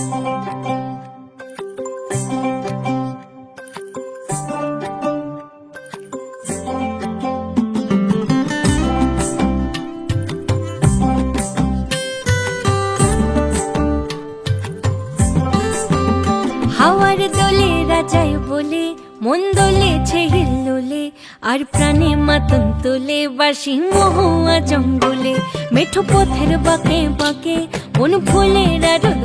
হাওয়ার দোলে রাজায় বলে মন দোলেছে হিল্লোলে, আর প্রাণে মাতন তোলে বাসি মহুয়া জঙ্গলে। মেঠো পথের বাঁকে বাঁকে মন ফুলের রোদ